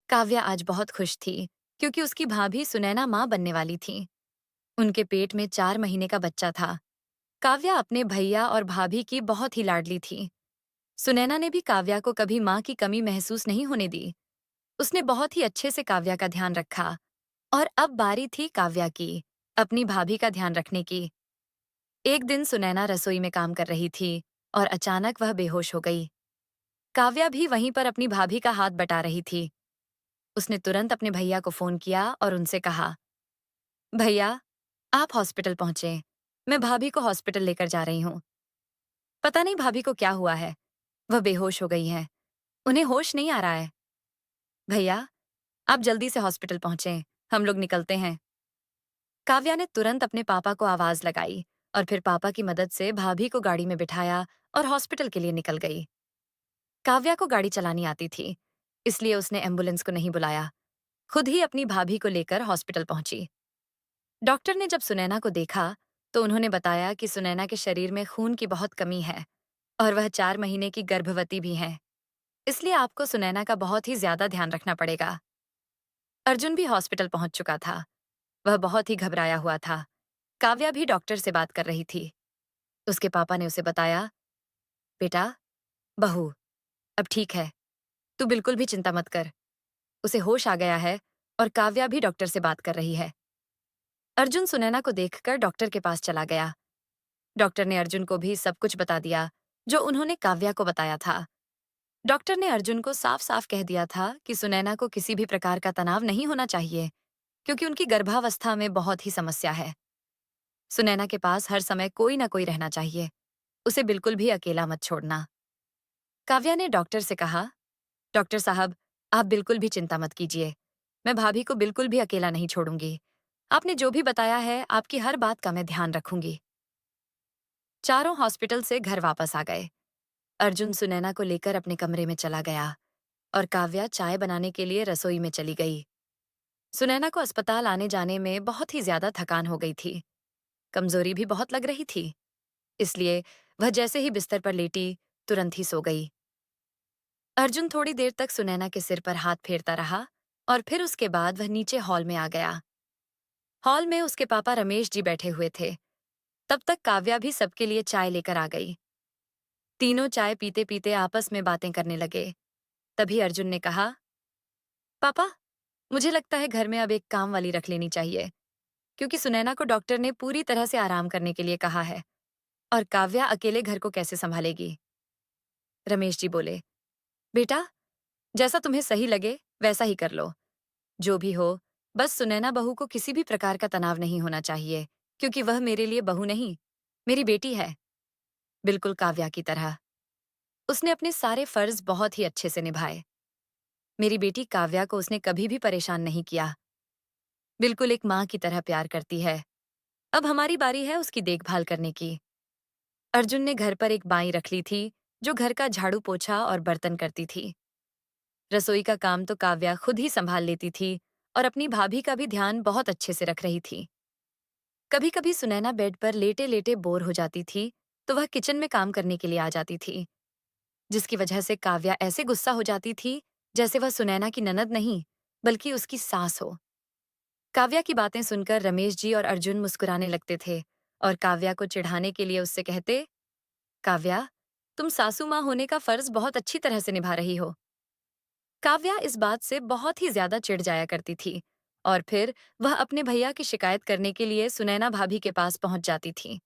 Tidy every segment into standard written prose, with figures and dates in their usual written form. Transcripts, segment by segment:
काव्या आज बहुत खुश थी क्योंकि उसकी भाभी सुनैना माँ बनने वाली थी। उनके पेट में 4 महीने का बच्चा था। काव्या अपने भैया और भाभी की बहुत ही लाडली थी। सुनैना ने भी काव्या को कभी माँ की कमी महसूस नहीं होने दी। उसने बहुत ही अच्छे से काव्या का ध्यान रखा। और अब बारी थी काव्या की, अपनी भाभी का ध्यान रखने की। एक दिन सुनैना रसोई में काम कर रही थी और अचानक वह बेहोश हो गई। काव्या भी वहीं पर अपनी भाभी का हाथ बटा रही थी। उसने तुरंत अपने भैया को फोन किया और उनसे कहा, भैया, आप हॉस्पिटल पहुंचे। मैं भाभी को हॉस्पिटल लेकर जा रही हूँ। पता नहीं भाभी को क्या हुआ है। वह बेहोश हो गई है। उन्हें होश नहीं आ रहा है। भैया, आप जल्दी से हॉस्पिटल पहुंचे। हम लोग निकलते हैं। काव्या ने तुरंत अपने पापा को आवाज लगाई और फिर पापा की मदद से भाभी को गाड़ी में बिठाया और हॉस्पिटल के लिए निकल गई। काव्या को गाड़ी चलानी आती थी, इसलिए उसने एम्बुलेंस को नहीं बुलाया। खुद ही अपनी भाभी को लेकर हॉस्पिटल पहुंची। डॉक्टर ने जब सुनैना को देखा तो उन्होंने बताया कि सुनैना के शरीर में खून की बहुत कमी है और वह 4 महीने की गर्भवती भी है। इसलिए आपको सुनैना का बहुत ही ज्यादा ध्यान रखना पड़ेगा। अर्जुन भी हॉस्पिटल पहुंच चुका था। वह बहुत ही घबराया हुआ था। काव्या भी डॉक्टर से बात कर रही थी। उसके पापा ने उसे बताया, बेटा, बहू अब ठीक है। तू बिल्कुल भी चिंता मत कर। उसे होश आ गया है और काव्या भी डॉक्टर से बात कर रही है। अर्जुन सुनैना को देखकर डॉक्टर के पास चला गया। डॉक्टर ने अर्जुन को भी सब कुछ बता दिया जो उन्होंने काव्या को बताया था। डॉक्टर ने अर्जुन को साफ साफ कह दिया था कि सुनैना को किसी भी प्रकार का तनाव नहीं होना चाहिए, क्योंकि उनकी गर्भावस्था में बहुत ही समस्या है। सुनैना के पास हर समय कोई ना कोई रहना चाहिए। उसे बिल्कुल भी अकेला मत छोड़ना। काव्या ने डॉक्टर से कहा, डॉक्टर साहब, आप बिल्कुल भी चिंता मत कीजिए। मैं भाभी को बिल्कुल भी अकेला नहीं छोड़ूंगी। आपने जो भी बताया है, आपकी हर बात का मैं ध्यान रखूंगी। चारों हॉस्पिटल से घर वापस आ गए। अर्जुन सुनैना को लेकर अपने कमरे में चला गया और काव्या चाय बनाने के लिए रसोई में चली गई। सुनैना को अस्पताल आने जाने में बहुत ही ज्यादा थकान हो गई थी। कमजोरी भी बहुत लग रही थी। इसलिए वह जैसे ही बिस्तर पर लेटी, तुरंत ही सो गई। अर्जुन थोड़ी देर तक सुनैना के सिर पर हाथ फेरता रहा और फिर उसके बाद वह नीचे हॉल में आ गया। हॉल में उसके पापा रमेश जी बैठे हुए थे। तब तक काव्या भी सबके लिए चाय लेकर आ गई। तीनों चाय पीते पीते आपस में बातें करने लगे। तभी अर्जुन ने कहा, पापा, मुझे लगता है घर में अब एक काम वाली रख लेनी चाहिए, क्योंकि सुनैना को डॉक्टर ने पूरी तरह से आराम करने के लिए कहा है और काव्या अकेले घर को कैसे संभालेगी। रमेश जी बोले, बेटा, जैसा तुम्हें सही लगे वैसा ही कर लो। जो भी हो, बस सुनैना बहू को किसी भी प्रकार का तनाव नहीं होना चाहिए, क्योंकि वह मेरे लिए बहू नहीं, मेरी बेटी है, बिल्कुल काव्या की तरह। उसने अपने सारे फर्ज बहुत ही अच्छे से निभाए। मेरी बेटी काव्या को उसने कभी भी परेशान नहीं किया। बिल्कुल एक माँ की तरह प्यार करती है। अब हमारी बारी है उसकी देखभाल करने की। अर्जुन ने घर पर एक बाई रख ली थी, जो घर का झाड़ू पोछा और बर्तन करती थी। रसोई का काम तो काव्या खुद ही संभाल लेती थी और अपनी भाभी का भी ध्यान बहुत अच्छे से रख रही थी। कभी कभी सुनैना बेड पर लेटे लेटे बोर हो जाती थी, तो वह किचन में काम करने के लिए आ जाती थी, जिसकी वजह से काव्या ऐसे गुस्सा हो जाती थी जैसे वह सुनैना की ननद नहीं, बल्कि उसकी सास हो। काव्या की बातें सुनकर रमेश जी और अर्जुन मुस्कुराने लगते थे और काव्या को चिढ़ाने के लिए उससे कहते, काव्या, तुम सासू माँ होने का फर्ज बहुत अच्छी तरह से निभा रही हो। काव्या इस बात से बहुत ही ज्यादा चिढ़ जाया करती थी और फिर वह अपने भैया की शिकायत करने के लिए सुनैना भाभी के पास पहुंच जाती थी।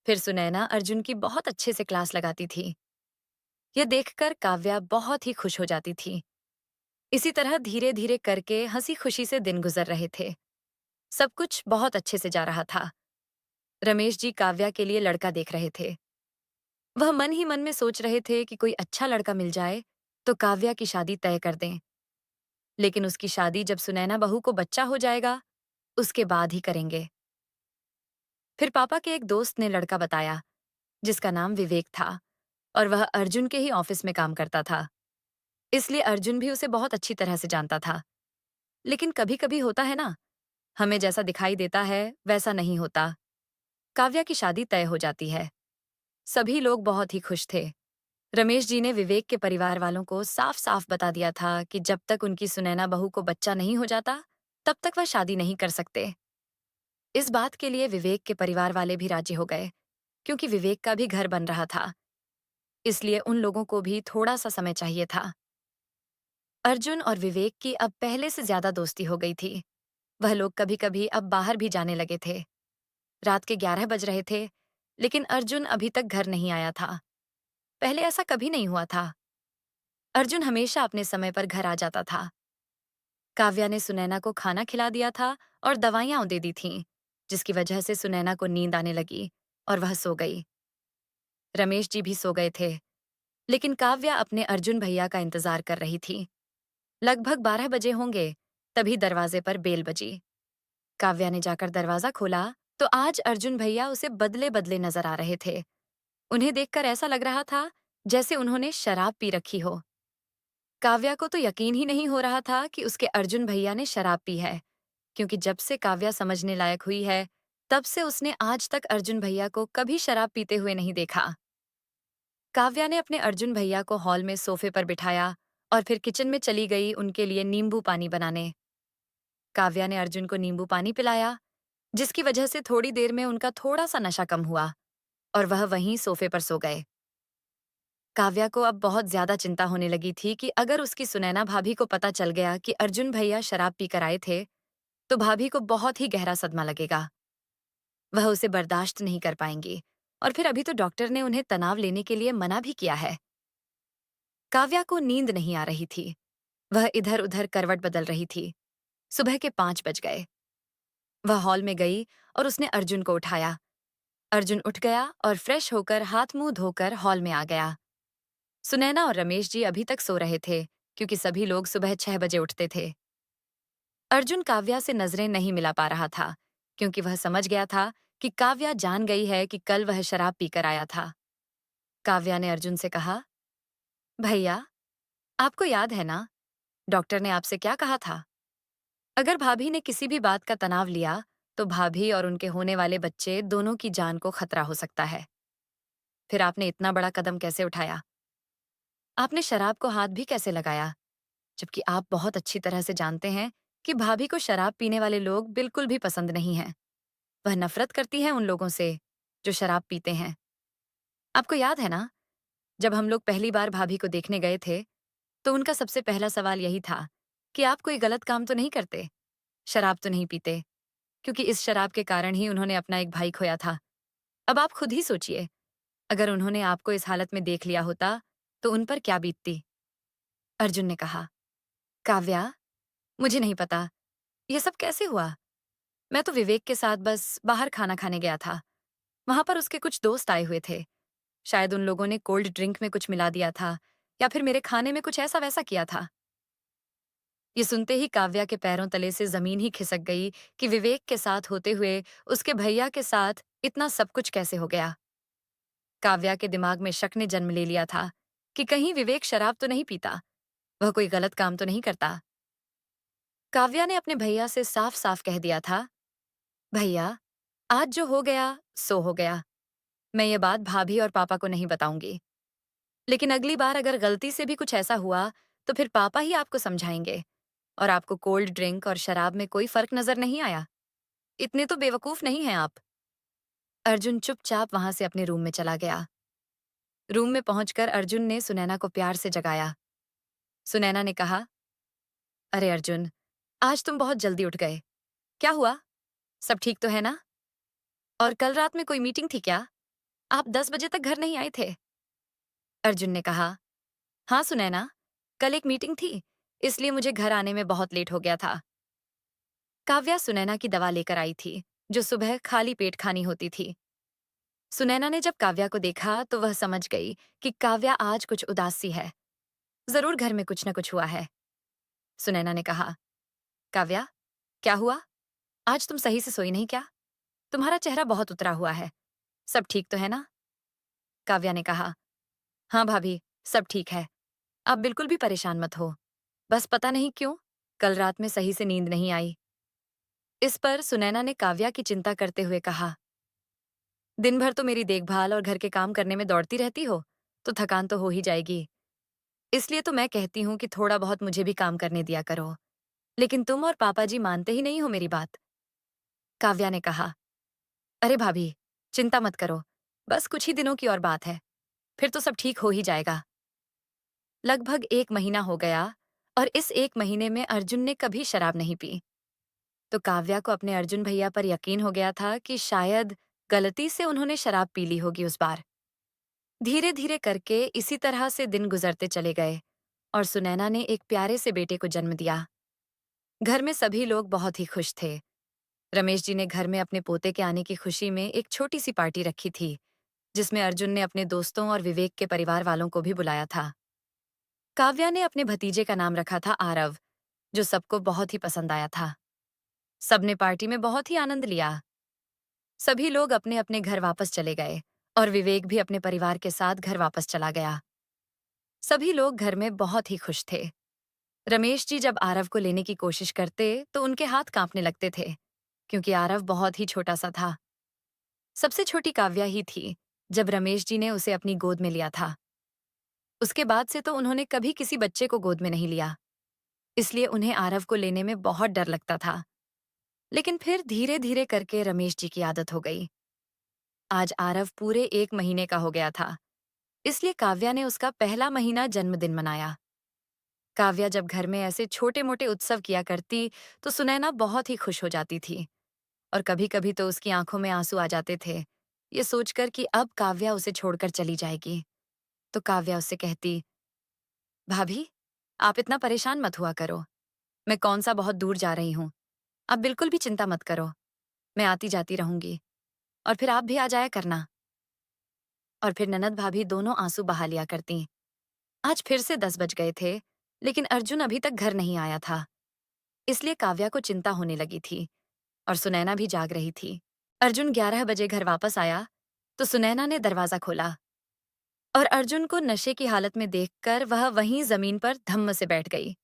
फिर सुनैना अर्जुन की बहुत अच्छे से क्लास लगाती थी। यह देखकर काव्या बहुत ही खुश हो जाती थी। इसी तरह धीरे धीरे करके हंसी खुशी से दिन गुजर रहे थे। सब कुछ बहुत अच्छे से जा रहा था। रमेश जी काव्या के लिए लड़का देख रहे थे। वह मन ही मन में सोच रहे थे कि कोई अच्छा लड़का मिल जाए तो काव्या की शादी तय कर दें। लेकिन उसकी शादी जब सुनैना बहू को बच्चा हो जाएगा, उसके बाद ही करेंगे। फिर पापा के एक दोस्त ने लड़का बताया, जिसका नाम विवेक था और वह अर्जुन के ही ऑफिस में काम करता था। इसलिए अर्जुन भी उसे बहुत अच्छी तरह से जानता था। लेकिन कभी कभी होता है ना, हमें जैसा दिखाई देता है वैसा नहीं होता। काव्या की शादी तय हो जाती है। सभी लोग बहुत ही खुश थे। रमेश जी ने विवेक के परिवार वालों को साफ साफ बता दिया था कि जब तक उनकी सुनैना बहू को बच्चा नहीं हो जाता, तब तक वह शादी नहीं कर सकते। इस बात के लिए विवेक के परिवार वाले भी राजी हो गए, क्योंकि विवेक का भी घर बन रहा था। इसलिए उन लोगों को भी थोड़ा सा समय चाहिए था। अर्जुन और विवेक की अब पहले से ज्यादा दोस्ती हो गई थी। वह लोग कभी कभी अब बाहर भी जाने लगे थे। रात के 11 बज रहे थे, लेकिन अर्जुन अभी तक घर नहीं आया था। पहले ऐसा कभी नहीं हुआ था। अर्जुन हमेशा अपने समय पर घर आ जाता था। काव्या ने सुनैना को खाना खिला दिया था और दवाइयां दे दी थीं, जिसकी वजह से सुनैना को नींद आने लगी और वह सो गई। रमेश जी भी सो गए थे, लेकिन काव्या अपने अर्जुन भैया का इंतजार कर रही थी। लगभग 12 बजे होंगे, तभी दरवाजे पर बेल बजी। काव्या ने जाकर दरवाजा खोला तो आज अर्जुन भैया उसे बदले बदले नजर आ रहे थे। उन्हें देखकर ऐसा लग रहा था जैसे उन्होंने शराब पी रखी हो। काव्या को तो यकीन ही नहीं हो रहा था कि उसके अर्जुन भैया ने शराब पी है, क्योंकि जब से काव्या समझने लायक हुई है, तब से उसने आज तक अर्जुन भैया को कभी शराब पीते हुए नहीं देखा। काव्या ने अपने अर्जुन भैया को हॉल में सोफे पर बिठाया और फिर किचन में चली गई उनके लिए नींबू पानी बनाने। काव्या ने अर्जुन को नींबू पानी पिलाया, जिसकी वजह से थोड़ी देर में उनका थोड़ा सा नशा कम हुआ और वह वहीं सोफे पर सो गए। काव्या को अब बहुत ज्यादा चिंता होने लगी थी कि अगर उसकी सुनैना भाभी को पता चल गया कि अर्जुन भैया शराब पीकर आए थे, तो भाभी को बहुत ही गहरा सदमा लगेगा। वह उसे बर्दाश्त नहीं कर पाएंगी, और फिर अभी तो डॉक्टर ने उन्हें तनाव लेने के लिए मना भी किया है। काव्या को नींद नहीं आ रही थी। वह इधर उधर करवट बदल रही थी। सुबह के 5 बज गए। वह हॉल में गई और उसने अर्जुन को उठाया। अर्जुन उठ गया और फ्रेश होकर हाथ मुंह धोकर हॉल में आ गया। सुनैना और रमेश जी अभी तक सो रहे थे, क्योंकि सभी लोग सुबह 6 बजे उठते थे। अर्जुन काव्या से नजरें नहीं मिला पा रहा था, क्योंकि वह समझ गया था कि काव्या जान गई है कि कल वह शराब पीकर आया था। काव्या ने अर्जुन से कहा, भैया, आपको याद है ना, डॉक्टर ने आपसे क्या कहा था? अगर भाभी ने किसी भी बात का तनाव लिया, तो भाभी और उनके होने वाले बच्चे दोनों की जान को खतरा हो सकता है। फिर आपने इतना बड़ा कदम कैसे उठाया? आपने शराब को हाथ भी कैसे लगाया, जबकि आप बहुत अच्छी तरह से जानते हैं कि भाभी को शराब पीने वाले लोग बिल्कुल भी पसंद नहीं हैं। वह नफरत करती है उन लोगों से जो शराब पीते हैं। आपको याद है ना, जब हम लोग पहली बार भाभी को देखने गए थे, तो उनका सबसे पहला सवाल यही था कि आप कोई गलत काम तो नहीं करते, शराब तो नहीं पीते, क्योंकि इस शराब के कारण ही उन्होंने अपना एक भाई खोया था। अब आप खुद ही सोचिए, अगर उन्होंने आपको इस हालत में देख लिया होता, तो उन पर क्या बीतती? अर्जुन ने कहा, काव्या, मुझे नहीं पता, ये सब कैसे हुआ? मैं तो विवेक के साथ बस बाहर खाना खाने गया था। वहां पर उसके कुछ दोस्त आए हुए थे। शायद उन लोगों ने कोल्ड ड्रिंक में कुछ मिला दिया था, या फिर मेरे खाने में कुछ ऐसा वैसा किया था। ये सुनते ही काव्या के पैरों तले से जमीन ही खिसक गई कि विवेक के साथ होते हुए उसके भैया के साथ इतना सब कुछ कैसे हो गया। काव्या के दिमाग में शक ने जन्म ले लिया था कि कहीं विवेक शराब तो नहीं पीता, वह कोई गलत काम तो नहीं करता। काव्या ने अपने भैया से साफ साफ कह दिया था, भैया, आज जो हो गया सो हो गया। मैं ये बात भाभी और पापा को नहीं बताऊंगी, लेकिन अगली बार अगर गलती से भी कुछ ऐसा हुआ, तो फिर पापा ही आपको समझाएंगे। और आपको कोल्ड ड्रिंक और शराब में कोई फर्क नजर नहीं आया? इतने तो बेवकूफ नहीं हैं आप। अर्जुन चुपचाप वहां से अपने रूम में चला गया। रूम में पहुंचकर अर्जुन ने सुनैना को प्यार से जगाया। सुनैना ने कहा, अरे अर्जुन, आज तुम बहुत जल्दी उठ गए। क्या हुआ? सब ठीक तो है ना? और कल रात में कोई मीटिंग थी क्या? आप 10 बजे तक घर नहीं आए थे। अर्जुन ने कहा, हाँ सुनैना, कल एक मीटिंग थी, इसलिए मुझे घर आने में बहुत लेट हो गया था। काव्या सुनैना की दवा लेकर आई थी, जो सुबह खाली पेट खानी होती थी। सुनैना ने जब काव्या को देखा तो वह समझ गई कि काव्या आज कुछ उदास सी है। जरूर घर में कुछ न कुछ हुआ है। सुनैना ने कहा, काव्या, क्या हुआ? आज तुम सही से सोई नहीं क्या? तुम्हारा चेहरा बहुत उतरा हुआ है। सब ठीक तो है ना? काव्या ने कहा, हाँ भाभी, सब ठीक है। आप बिल्कुल भी परेशान मत हो। बस पता नहीं क्यों, कल रात में सही से नींद नहीं आई। इस पर सुनैना ने काव्या की चिंता करते हुए कहा, दिन भर तो मेरी देखभाल और घर के काम करने में दौड़ती रहती हो, तो थकान तो हो ही जाएगी। इसलिए तो मैं कहती हूँ कि थोड़ा बहुत मुझे भी काम करने दिया करो। लेकिन तुम और पापा जी मानते ही नहीं हो मेरी बात। काव्या ने कहा, अरे भाभी, चिंता मत करो। बस कुछ ही दिनों की और बात है। फिर तो सब ठीक हो ही जाएगा। लगभग 1 महीना हो गया और इस 1 महीने में अर्जुन ने कभी शराब नहीं पी। तो काव्या को अपने अर्जुन भैया पर यकीन हो गया था कि शायद गलती से उन्होंने शराब पी ली होगी उस बार। धीरे धीरे करके इसी तरह से दिन गुजरते चले गए और सुनैना ने एक प्यारे से बेटे को जन्म दिया। घर में सभी लोग बहुत ही खुश थे। रमेश जी ने घर में अपने पोते के आने की खुशी में एक छोटी सी पार्टी रखी थी, जिसमें अर्जुन ने अपने दोस्तों और विवेक के परिवार वालों को भी बुलाया था। काव्या ने अपने भतीजे का नाम रखा था आरव, जो सबको बहुत ही पसंद आया था। सबने पार्टी में बहुत ही आनंद लिया। सभी लोग अपने अपने घर वापस चले गए और विवेक भी अपने परिवार के साथ घर वापस चला गया। सभी लोग घर में बहुत ही खुश थे। रमेश जी जब आरव को लेने की कोशिश करते तो उनके हाथ कांपने लगते थे, क्योंकि आरव बहुत ही छोटा सा था। सबसे छोटी काव्या ही थी जब रमेश जी ने उसे अपनी गोद में लिया था। उसके बाद से तो उन्होंने कभी किसी बच्चे को गोद में नहीं लिया, इसलिए उन्हें आरव को लेने में बहुत डर लगता था। लेकिन फिर धीरे धीरे करके रमेश जी की आदत हो गई। आज आरव पूरे 1 महीने का हो गया था, इसलिए काव्या ने उसका पहला महीना जन्मदिन मनाया। काव्या जब घर में ऐसे छोटे मोटे उत्सव किया करती तो सुनैना बहुत ही खुश हो जाती थी, और कभी कभी तो उसकी आंखों में आंसू आ जाते थे, ये सोचकर कि अब काव्या उसे छोड़कर चली जाएगी। तो काव्या उससे कहती, भाभी, आप इतना परेशान मत हुआ करो। मैं कौन सा बहुत दूर जा रही हूँ। आप बिल्कुल भी चिंता मत करो। मैं आती जाती रहूंगी और फिर आप भी आ जाया करना। और फिर ननद भाभी दोनों आंसू बहा लिया करती। आज फिर से 10 बज गए थे, लेकिन अर्जुन अभी तक घर नहीं आया था। इसलिए काव्या को चिंता होने लगी थी और सुनैना भी जाग रही थी। अर्जुन 11 बजे घर वापस आया तो सुनैना ने दरवाजा खोला और अर्जुन को नशे की हालत में देखकर वह वहीं जमीन पर धम्म से बैठ गई।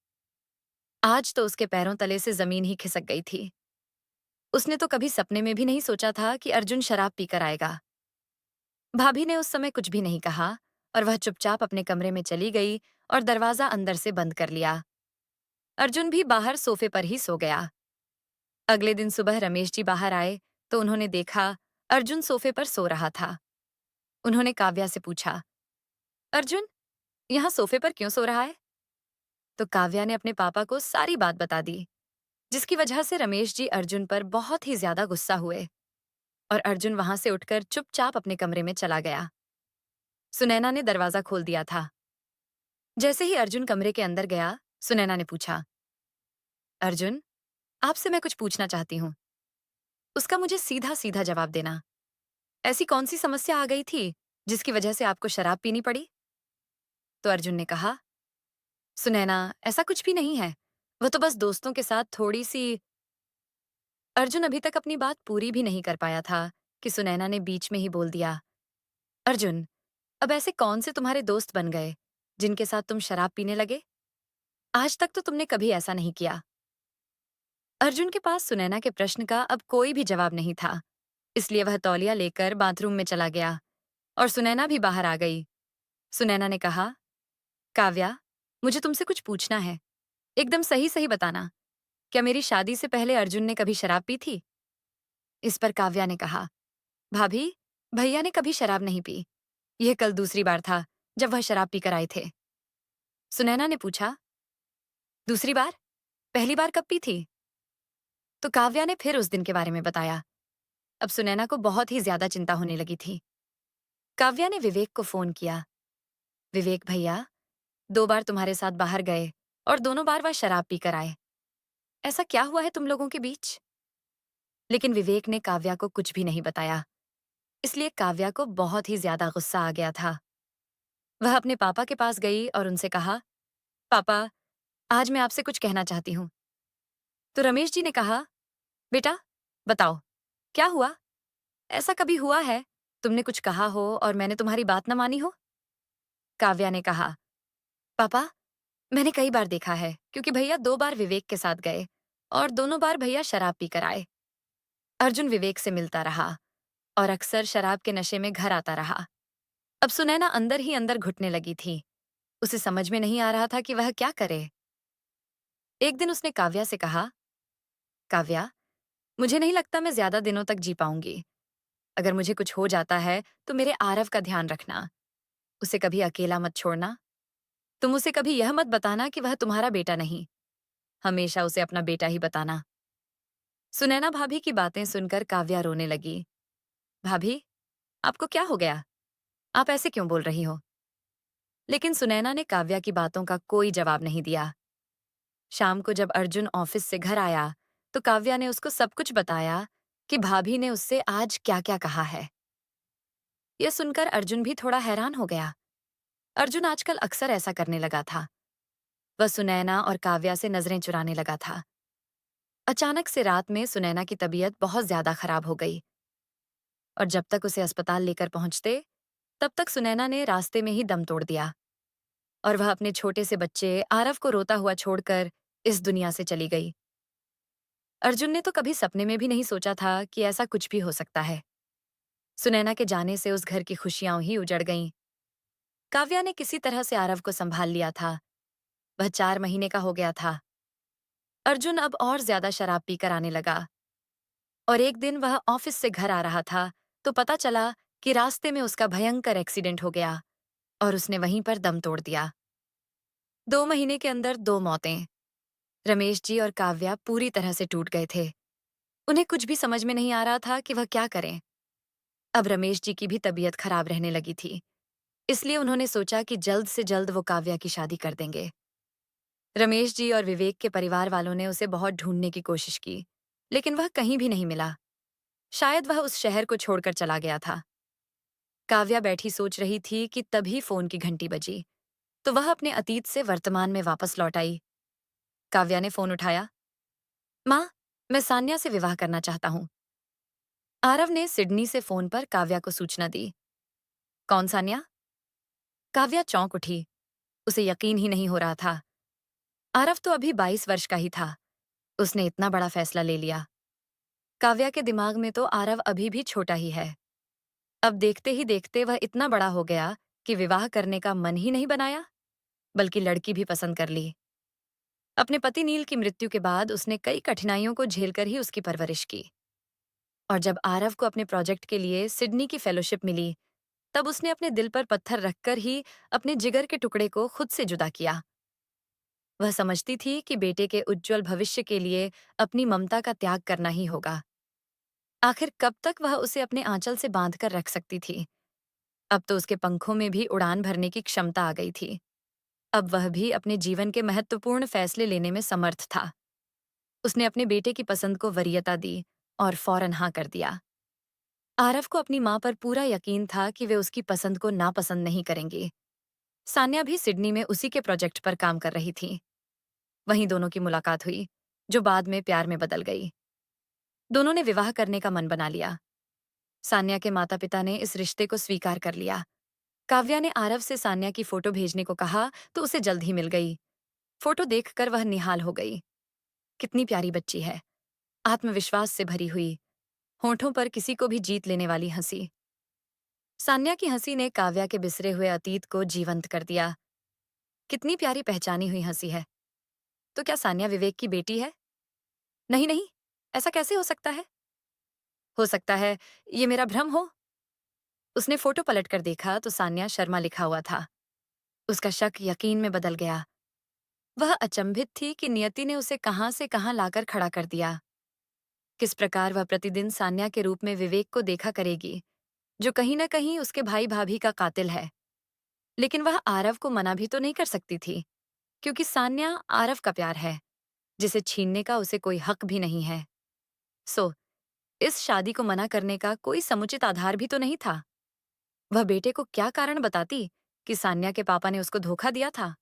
आज तो उसके पैरों तले से जमीन ही खिसक गई थी। उसने तो कभी सपने में भी नहीं सोचा था कि अर्जुन शराब पीकर आएगा। भाभी ने उस समय कुछ भी नहीं कहा और वह चुपचाप अपने कमरे में चली गई और दरवाजा अंदर से बंद कर लिया। अर्जुन भी बाहर सोफे पर ही सो गया। अगले दिन सुबह रमेश जी बाहर आए तो उन्होंने देखा अर्जुन सोफे पर सो रहा था। उन्होंने काव्या से पूछा, अर्जुन, यहाँ सोफे पर क्यों सो रहा है? तो काव्या ने अपने पापा को सारी बात बता दी, जिसकी वजह से रमेश जी अर्जुन पर बहुत ही ज्यादा गुस्सा हुए और अर्जुन वहां से उठकर चुपचाप अपने कमरे में चला गया। सुनैना ने दरवाजा खोल दिया था। जैसे ही अर्जुन कमरे के अंदर गया, सुनैना ने पूछा, अर्जुन, आपसे मैं कुछ पूछना चाहती हूँ। उसका मुझे सीधा सीधा जवाब देना। ऐसी कौन सी समस्या आ गई थी जिसकी वजह से आपको शराब पीनी पड़ी? तो अर्जुन ने कहा, सुनैना, ऐसा कुछ भी नहीं है। वह तो बस दोस्तों के साथ थोड़ी सी। अर्जुन अभी तक अपनी बात पूरी भी नहीं कर पाया था कि सुनैना ने बीच में ही बोल दिया, अर्जुन, अब ऐसे कौन से तुम्हारे दोस्त बन गए जिनके साथ तुम शराब पीने लगे? आज तक तो तुमने कभी ऐसा नहीं किया। अर्जुन के पास सुनैना के प्रश्न का अब कोई भी जवाब नहीं था, इसलिए वह तौलिया लेकर बाथरूम में चला गया और सुनैना भी बाहर आ गई। सुनैना ने कहा, काव्या, मुझे तुमसे कुछ पूछना है। एकदम सही सही बताना। क्या मेरी शादी से पहले अर्जुन ने कभी शराब पी थी? इस पर काव्या ने कहा, भाभी, भैया ने कभी शराब नहीं पी। यह कल दूसरी बार था जब वह शराब पीकर आए थे। सुनैना ने पूछा, दूसरी बार? पहली बार कब पी थी? तो काव्या ने फिर उस दिन के बारे में बताया। अब सुनैना को बहुत ही ज्यादा चिंता होने लगी थी। काव्या ने विवेक को फोन किया। विवेक भैया, 2 बार तुम्हारे साथ बाहर गए और दोनों बार वह शराब पीकर आए। ऐसा क्या हुआ है तुम लोगों के बीच? लेकिन विवेक ने काव्या को कुछ भी नहीं बताया, इसलिए काव्या को बहुत ही ज्यादा गुस्सा आ गया था। वह अपने पापा के पास गई और उनसे कहा, पापा, आज मैं आपसे कुछ कहना चाहती हूँ। तो रमेश जी ने कहा, बेटा, बताओ, क्या हुआ? ऐसा कभी हुआ है तुमने कुछ कहा हो और मैंने तुम्हारी बात न मानी हो? काव्या ने कहा, पापा, मैंने कई बार देखा है, क्योंकि भैया 2 बार विवेक के साथ गए और दोनों बार भैया शराब पीकर आए। अर्जुन विवेक से मिलता रहा और अक्सर शराब के नशे में घर आता रहा। अब सुनैना अंदर ही अंदर घुटने लगी थी। उसे समझ में नहीं आ रहा था कि वह क्या करे। एक दिन उसने काव्या से कहा, काव्या, मुझे नहीं लगता मैं ज्यादा दिनों तक जी पाऊंगी। अगर मुझे कुछ हो जाता है तो मेरे आरव का ध्यान रखना। उसे कभी अकेला मत छोड़ना। तुम उसे कभी यह मत बताना कि वह तुम्हारा बेटा नहीं। हमेशा उसे अपना बेटा ही बताना। सुनैना भाभी की बातें सुनकर काव्या रोने लगी। भाभी, आपको क्या हो गया? आप ऐसे क्यों बोल रही हो? लेकिन सुनैना ने काव्या की बातों का कोई जवाब नहीं दिया। शाम को जब अर्जुन ऑफिस से घर आया, तो काव्या ने उसको सब कुछ बताया कि भाभी ने उससे आज क्या-क्या कहा है। यह सुनकर अर्जुन भी थोड़ा हैरान हो गया। अर्जुन आजकल अक्सर ऐसा करने लगा था। वह सुनैना और काव्या से नजरें चुराने लगा था। अचानक से रात में सुनैना की तबीयत बहुत ज्यादा खराब हो गई और जब तक उसे अस्पताल लेकर पहुंचते, तब तक सुनैना ने रास्ते में ही दम तोड़ दिया और वह अपने छोटे से बच्चे आरव को रोता हुआ छोड़कर इस दुनिया से चली गई। अर्जुन ने तो कभी सपने में भी नहीं सोचा था कि ऐसा कुछ भी हो सकता है। सुनैना के जाने से उस घर की खुशियां ही उजड़ गईं। काव्या ने किसी तरह से आरव को संभाल लिया था। वह 4 महीने का हो गया था। अर्जुन अब और ज्यादा शराब पीकर आने लगा और एक दिन वह ऑफिस से घर आ रहा था तो पता चला कि रास्ते में उसका भयंकर एक्सीडेंट हो गया और उसने वहीं पर दम तोड़ दिया। 2 महीने के अंदर 2 मौतें। रमेश जी और काव्या पूरी तरह से टूट गए थे। उन्हें कुछ भी समझ में नहीं आ रहा था कि वह क्या करें। अब रमेश जी की भी तबीयत खराब रहने लगी थी, इसलिए उन्होंने सोचा कि जल्द से जल्द वो काव्या की शादी कर देंगे। रमेश जी और विवेक के परिवार वालों ने उसे बहुत ढूंढने की कोशिश की, लेकिन वह कहीं भी नहीं मिला। शायद वह उस शहर को छोड़कर चला गया था। काव्या बैठी सोच रही थी कि तभी फोन की घंटी बजी, तो वह अपने अतीत से वर्तमान में वापस लौट आई। काव्या ने फोन उठाया। माँ, मैं सान्या से विवाह करना चाहता हूँ। आरव ने सिडनी से फोन पर काव्या को सूचना दी। कौन सान्या? काव्या चौंक उठी। उसे यकीन ही नहीं हो रहा था। आरव तो अभी 22 वर्ष का ही था। उसने इतना बड़ा फैसला ले लिया। काव्या के दिमाग में तो आरव अभी भी छोटा ही है। अब देखते ही देखते वह इतना बड़ा हो गया कि विवाह करने का मन ही नहीं बनाया, बल्कि लड़की भी पसंद कर ली। अपने पति नील की मृत्यु के बाद उसने कई कठिनाइयों को झेलकर ही उसकी परवरिश की। और जब आरव को अपने प्रोजेक्ट के लिए सिडनी की फेलोशिप मिली, तब उसने अपने दिल पर पत्थर रखकर ही अपने जिगर के टुकड़े को खुद से जुदा किया। वह समझती थी कि बेटे के उज्जवल भविष्य के लिए अपनी ममता का त्याग करना ही होगा। आखिर कब तक वह उसे अपने आंचल से बांधकर रख सकती थी? अब तो उसके पंखों में भी उड़ान भरने की क्षमता आ गई थी। अब वह भी अपने जीवन के महत्वपूर्ण फैसले लेने में समर्थ था। उसने अपने बेटे की पसंद को वरीयता दी और फौरन हाँ कर दिया। आरव को अपनी माँ पर पूरा यकीन था कि वे उसकी पसंद को नापसंद नहीं करेंगी। सान्या भी सिडनी में उसी के प्रोजेक्ट पर काम कर रही थी। वहीं दोनों की मुलाकात हुई, जो बाद में प्यार में बदल गई। दोनों ने विवाह करने का मन बना लिया। सान्या के माता पिता ने इस रिश्ते को स्वीकार कर लिया। काव्या ने आरव से सान्या की फोटो भेजने को कहा तो उसे जल्द ही मिल गई। फोटो देखकर वह निहाल हो गई। कितनी प्यारी बच्ची है। आत्मविश्वास से भरी हुई, होठों पर किसी को भी जीत लेने वाली हंसी। सान्या की हंसी ने काव्या के बिसरे हुए अतीत को जीवंत कर दिया। कितनी प्यारी पहचानी हुई हंसी है। तो क्या सान्या विवेक की बेटी है? नहीं नहीं, ऐसा कैसे हो सकता है? हो सकता है ये मेरा भ्रम हो। उसने फोटो पलटकर देखा तो सान्या शर्मा लिखा हुआ था। उसका शक यकीन में बदल गया। वह अचंभित थी कि नियति ने उसे कहां से कहां लाकर खड़ा कर दिया। किस प्रकार वह प्रतिदिन सान्या के रूप में विवेक को देखा करेगी, जो कहीं न कहीं उसके भाई भाभी का कातिल है। लेकिन वह आरव को मना भी तो नहीं कर सकती थी, क्योंकि सान्या आरव का प्यार है, जिसे छीनने का उसे कोई हक भी नहीं है। सो इस शादी को मना करने का कोई समुचित आधार भी तो नहीं था। वह बेटे को क्या कारण बताती कि सान्या के पापा ने उसको धोखा दिया था?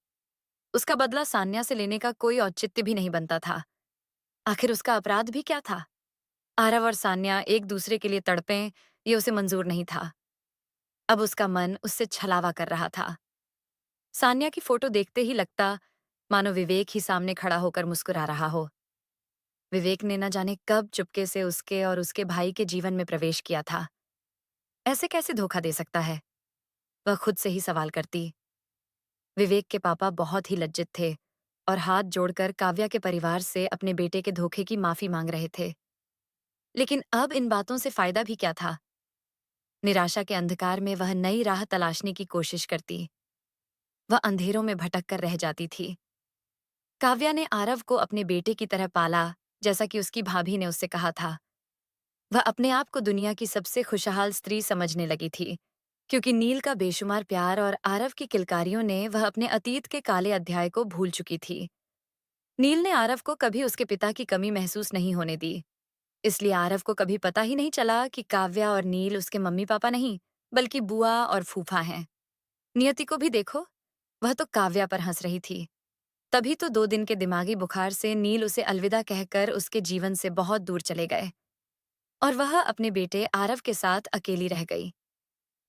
उसका बदला सान्या से लेने का कोई औचित्य भी नहीं बनता था। आखिर उसका अपराध भी क्या था? आरव और सान्या एक दूसरे के लिए तड़पें, ये उसे मंजूर नहीं था। अब उसका मन उससे छलावा कर रहा था। सान्या की फोटो देखते ही लगता मानो विवेक ही सामने खड़ा होकर मुस्कुरा रहा हो। विवेक ने न जाने कब चुपके से उसके और उसके भाई के जीवन में प्रवेश किया था। ऐसे कैसे धोखा दे सकता है? वह खुद से ही सवाल करती। विवेक के पापा बहुत ही लज्जित थे और हाथ जोड़कर काव्या के परिवार से अपने बेटे के धोखे की माफी मांग रहे थे। लेकिन अब इन बातों से फायदा भी क्या था? निराशा के अंधकार में वह नई राह तलाशने की कोशिश करती। वह अंधेरों में भटक कर रह जाती थी। काव्या ने आरव को अपने बेटे की तरह पाला, जैसा कि उसकी भाभी ने उससे कहा था। वह अपने आप को दुनिया की सबसे खुशहाल स्त्री समझने लगी थी, क्योंकि नील का बेशुमार प्यार और आरव की किलकारियों ने वह अपने अतीत के काले अध्याय को भूल चुकी थी। नील ने आरव को कभी उसके पिता की कमी महसूस नहीं होने दी, इसलिए आरव को कभी पता ही नहीं चला कि काव्या और नील उसके मम्मी पापा नहीं, बल्कि बुआ और फूफा हैं। नियति को भी देखो, वह तो काव्या पर हंस रही थी। तभी तो 2 दिन के दिमागी बुखार से नील उसे अलविदा कहकर उसके जीवन से बहुत दूर चले गए और वह अपने बेटे आरव के साथ अकेली रह गई।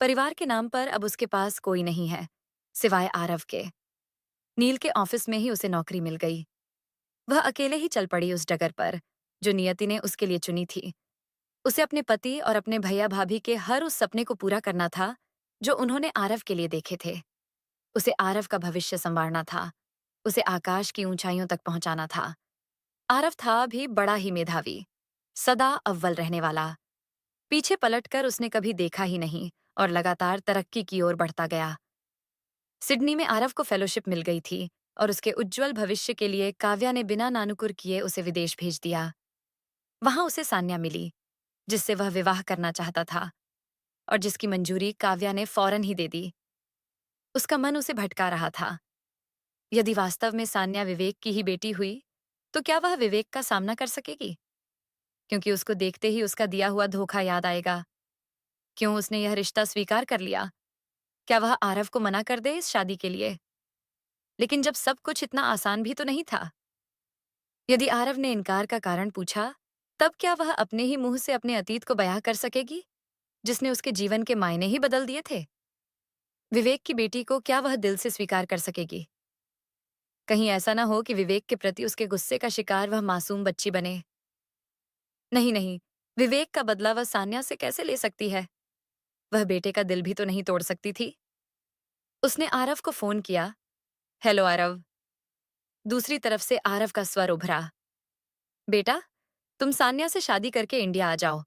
परिवार के नाम पर अब उसके पास कोई नहीं है, सिवाय आरव के। नील के ऑफिस में ही उसे नौकरी मिल गई। वह अकेले ही चल पड़ी उस डगर पर, जो नियति ने उसके लिए चुनी थी। उसे अपने पति और अपने भैया भाभी के हर उस सपने को पूरा करना था, जो उन्होंने आरव के लिए देखे थे। उसे आरव का भविष्य संवारना था। उसे आकाश की ऊंचाइयों तक पहुंचाना था। आरव था भी बड़ा ही मेधावी, सदा अव्वल रहने वाला। पीछे पलटकर उसने कभी देखा ही नहीं और लगातार तरक्की की ओर बढ़ता गया। सिडनी में आरव को फेलोशिप मिल गई थी और उसके उज्जवल भविष्य के लिए काव्या ने बिना नानुकुर किए उसे विदेश भेज दिया। वहां उसे सान्या मिली, जिससे वह विवाह करना चाहता था और जिसकी मंजूरी काव्या ने फौरन ही दे दी। उसका मन उसे भटका रहा था। यदि वास्तव में सान्या विवेक की ही बेटी हुई, तो क्या वह विवेक का सामना कर सकेगी? क्योंकि उसको देखते ही उसका दिया हुआ धोखा याद आएगा। क्यों उसने यह रिश्ता स्वीकार कर लिया? क्या वह आरव को मना कर दे इस शादी के लिए? लेकिन जब सब कुछ इतना आसान भी तो नहीं था। यदि आरव ने इनकार का कारण पूछा, तब क्या वह अपने ही मुंह से अपने अतीत को बयां कर सकेगी, जिसने उसके जीवन के मायने ही बदल दिए थे? विवेक की बेटी को क्या वह दिल से स्वीकार कर सकेगी? कहीं ऐसा ना हो कि विवेक के प्रति उसके गुस्से का शिकार वह मासूम बच्ची बने। नहीं नहीं, विवेक का बदला वह सान्या से कैसे ले सकती है? वह बेटे का दिल भी तो नहीं तोड़ सकती थी। उसने आरव को फोन किया। हेलो आरव। दूसरी तरफ से आरव का स्वर उभरा। बेटा, तुम सान्या से शादी करके इंडिया आ जाओ।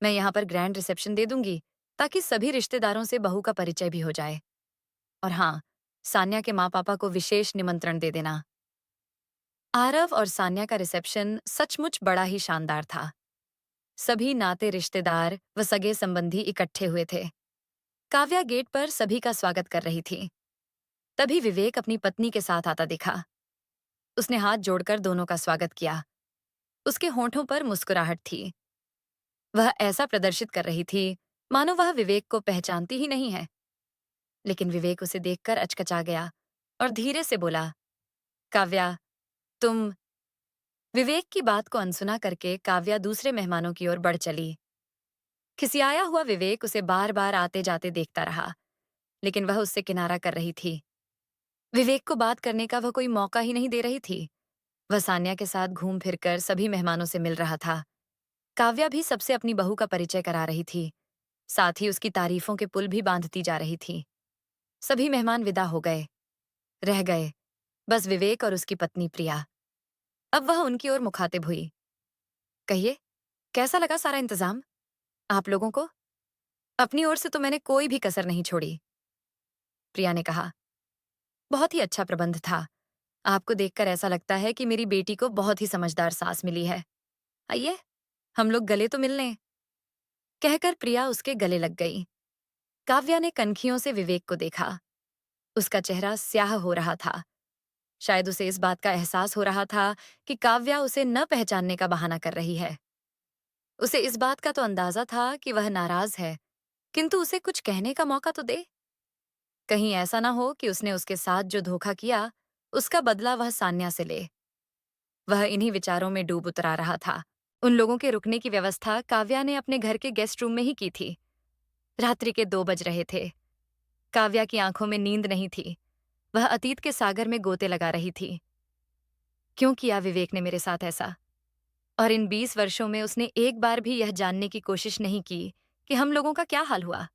मैं यहाँ पर ग्रैंड रिसेप्शन दे दूंगी, ताकि सभी रिश्तेदारों से बहू का परिचय भी हो जाए। और हाँ, सान्या के माँ पापा को विशेष निमंत्रण दे देना। आरव और सान्या का रिसेप्शन सचमुच बड़ा ही शानदार था। सभी नाते रिश्तेदार व सगे संबंधी इकट्ठे हुए थे। काव्या गेट पर सभी का स्वागत कर रही थी। तभी विवेक अपनी पत्नी के साथ आता दिखा। उसने हाथ जोड़कर दोनों का स्वागत किया। उसके होंठों पर मुस्कुराहट थी। वह ऐसा प्रदर्शित कर रही थी मानो वह विवेक को पहचानती ही नहीं है। लेकिन विवेक उसे देखकर अचकचा गया और धीरे से बोला, काव्या, तुम। विवेक की बात को अनसुना करके काव्या दूसरे मेहमानों की ओर बढ़ चली। खिसियाया हुआ विवेक उसे बार बार आते जाते देखता रहा, लेकिन वह उससे किनारा कर रही थी। विवेक को बात करने का वह कोई मौका ही नहीं दे रही थी। वह सान्या के साथ घूम फिरकर सभी मेहमानों से मिल रहा था। काव्या भी सबसे अपनी बहू का परिचय करा रही थी। साथ ही उसकी तारीफों के पुल भी बांधती जा रही थी। सभी मेहमान विदा हो गए। रह गए बस विवेक और उसकी पत्नी प्रिया। अब वह उनकी ओर मुखातिब हुई। कहिए, कैसा लगा सारा इंतजाम आप लोगों को? अपनी ओर से तो मैंने कोई भी कसर नहीं छोड़ी, प्रिया ने कहा। बहुत ही अच्छा प्रबंध था। आपको देखकर ऐसा लगता है कि मेरी बेटी को बहुत ही समझदार सास मिली है। आइए, हम लोग गले तो मिल लें। कहकर प्रिया उसके गले लग गई। काव्या ने कनखियों से विवेक को देखा। उसका चेहरा स्याह हो रहा था। शायद उसे इस बात का एहसास हो रहा था कि काव्या उसे न पहचानने का बहाना कर रही है। उसे इस बात का तो अंदाजा था कि वह नाराज है, किंतु उसे कुछ कहने का मौका तो दे। कहीं ऐसा ना हो कि उसने उसके साथ जो धोखा किया, उसका बदला वह सान्या से ले। वह इन्हीं विचारों में डूब उतरा रहा था। उन लोगों के रुकने की व्यवस्था काव्या ने अपने घर के गेस्ट रूम में ही की थी। रात्रि के 2 बज रहे थे। काव्या की आंखों में नींद नहीं थी। वह अतीत के सागर में गोते लगा रही थी। क्यों किया विवेक ने मेरे साथ ऐसा? और इन 20 वर्षों में उसने एक बार भी यह जानने की कोशिश नहीं की कि हम लोगों का क्या हाल हुआ।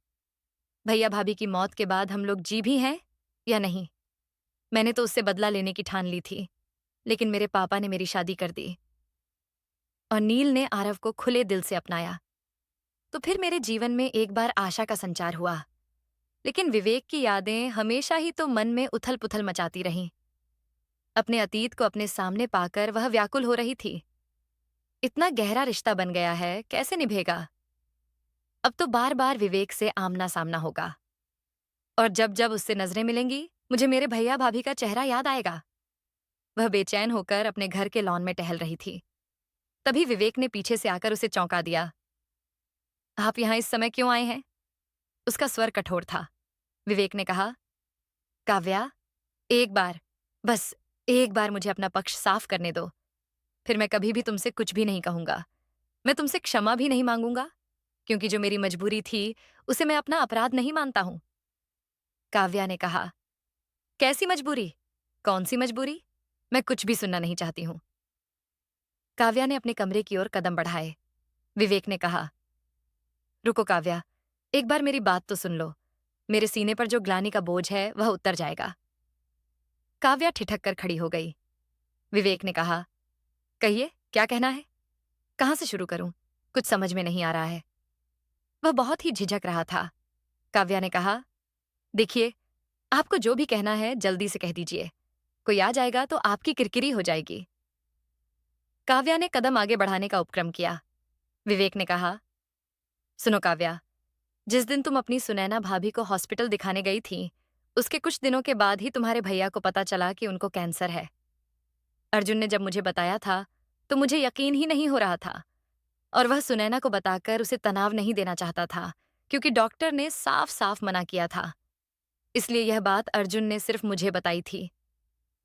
भैया भाभी की मौत के बाद हम लोग जी भी हैं या नहीं। मैंने तो उससे बदला लेने की ठान ली थी, लेकिन मेरे पापा ने मेरी शादी कर दी और नील ने आरव को खुले दिल से अपनाया। तो फिर मेरे जीवन में एक बार आशा का संचार हुआ, लेकिन विवेक की यादें हमेशा ही तो मन में उथल-पुथल मचाती रहीं। अपने अतीत को अपने सामने पाकर वह व्याकुल हो रही थी। इतना गहरा रिश्ता बन गया है, कैसे निभेगा? अब तो बार-बार विवेक से आमना-सामना होगा और जब-जब उससे नजरें मिलेंगी, मुझे मेरे भैया-भाभी का चेहरा याद आएगा। वह बेचैन होकर अपने घर के लॉन में टहल रही थी। तभी विवेक ने पीछे से आकर उसे चौंका दिया। "आप यहाँ इस समय क्यों आए हैं?" उसका स्वर कठोर था। विवेक ने कहा, "काव्या, एक बार, बस एक बार मुझे अपना पक्ष साफ करने दो। फिर मैं कभी भी तुमसे कुछ भी नहीं कहूंगा। मैं तुमसे क्षमा भी नहीं मांगूंगा, क्योंकि जो मेरी मजबूरी थी, उसे मैं अपना अपराध नहीं मानता हूं।" काव्या ने कहा, "कैसी मजबूरी? कौन सी मजबूरी? मैं कुछ भी सुनना नहीं चाहती हूं।" काव्या ने अपने कमरे की ओर कदम बढ़ाए। विवेक ने कहा, "रुको काव्या, एक बार मेरी बात तो सुन लो। मेरे सीने पर जो ग्लानि का बोझ है, वह उतर जाएगा।" काव्या ठिठक कर खड़ी हो गई। विवेक ने कहा, "कहिए, क्या कहना है? कहाँ से शुरू करूं? कुछ समझ में नहीं आ रहा है।" वह बहुत ही झिझक रहा था। काव्या ने कहा, "देखिए, आपको जो भी कहना है, जल्दी से कह दीजिए। कोई आ जाएगा तो आपकी किरकिरी हो जाएगी।" काव्या ने कदम आगे बढ़ाने का उपक्रम किया। विवेक ने कहा, "सुनो काव्या, जिस दिन तुम अपनी सुनैना भाभी को हॉस्पिटल दिखाने गई थी, उसके कुछ दिनों के बाद ही तुम्हारे भैया को पता चला कि उनको कैंसर है। अर्जुन ने जब मुझे बताया था, तो मुझे यकीन ही नहीं हो रहा था और वह सुनैना को बताकर उसे तनाव नहीं देना चाहता था, क्योंकि डॉक्टर ने साफ-साफ मना किया था। इसलिए यह बात अर्जुन ने सिर्फ मुझे बताई थी।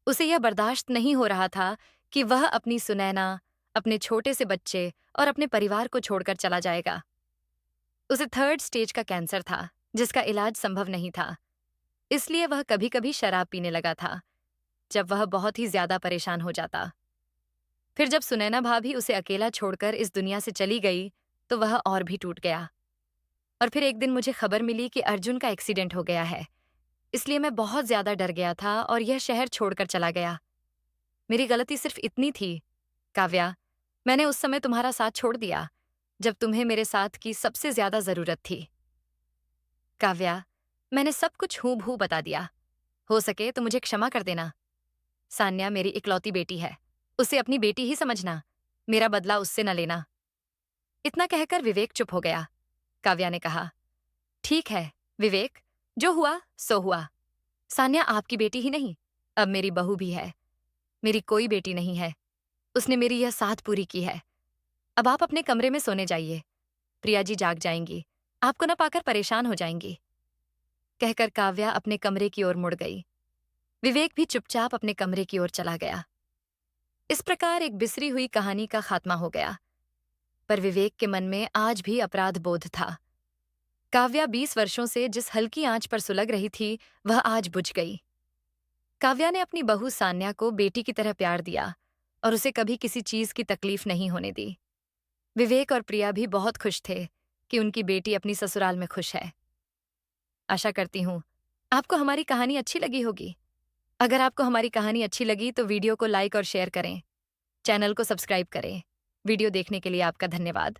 उसे यह बर्दाश्त नहीं हो रहा था कि वह अपनी सुनैना, अपने छोटे से बच्चे और अपने परिवार को छोड़कर चला जाएगा। उसे 3rd स्टेज का कैंसर था, जिसका इलाज संभव नहीं था। इसलिए वह कभी-कभी शराब पीने लगा था, जब वह बहुत ही ज्यादा परेशान हो जाता। फिर जब सुनैना भाभी उसे अकेला छोड़कर इस दुनिया से चली गई, तो वह और भी टूट गया। और फिर एक दिन मुझे खबर मिली कि अर्जुन का एक्सीडेंट हो गया है। इसलिए मैं बहुत ज्यादा डर गया था और यह शहर छोड़कर चला गया। मेरी गलती सिर्फ इतनी थी, काव्या, मैंने उस समय तुम्हारा साथ छोड़ दिया, जब तुम्हें मेरे साथ की सबसे ज्यादा जरूरत थी। काव्या, मैंने सब कुछ हूबहू बता दिया। हो सके तो मुझे क्षमा कर देना। सान्या मेरी इकलौती बेटी है। उसे अपनी बेटी ही समझना। मेरा बदला उससे न लेना। इतना कहकर विवेक चुप हो गया। काव्या ने कहा, "ठीक है, विवेक, जो हुआ, सो हुआ। सान्या आपकी बेटी ही नहीं, अब मेरी बहू भी है। मेरी कोई बेटी नहीं है। उसने मेरी यह साथ पूरी की है। अब आप अपने कमरे में सोने जाइए। प्रिया जी जाग जाएंगी। आपको न पाकर परेशान हो जाएंगी।" कहकर काव्या अपने कमरे की ओर मुड़ गई। विवेक भी चुपचाप अपने कमरे की ओर चला गया। इस प्रकार एक बिसरी हुई कहानी का खात्मा हो गया। पर विवेक के मन में आज भी अपराध बोध था। काव्या 20 वर्षों से जिस हल्की आंच पर सुलग रही थी, वह आज बुझ गई। काव्या ने अपनी बहू सान्या को बेटी की तरह प्यार दिया और उसे कभी किसी चीज की तकलीफ नहीं होने दी। विवेक और प्रिया भी बहुत खुश थे कि उनकी बेटी अपनी ससुराल में खुश है। आशा करती हूँ आपको हमारी कहानी अच्छी लगी होगी। अगर आपको हमारी कहानी अच्छी लगी तो वीडियो को लाइक और शेयर करें। चैनल को सब्सक्राइब करें। वीडियो देखने के लिए आपका धन्यवाद।